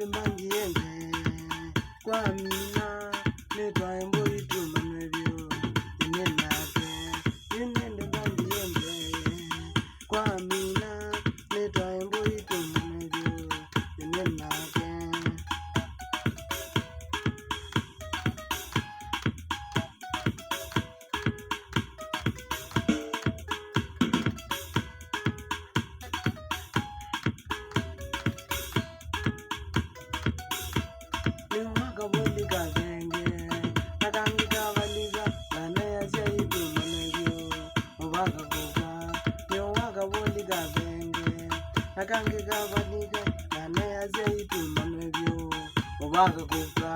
Inende mangiende kwa mina netwa emboi tu manebyo inenake inende mangiende kwa mina netwa emboi tu manebyo inenake Kaboliga genge, nakangika baliga, nane asaitu manebyo, obaga kuka, nyowaga boliga genge, nakangika baliga, nane asaitu manebyo, obaga kuka.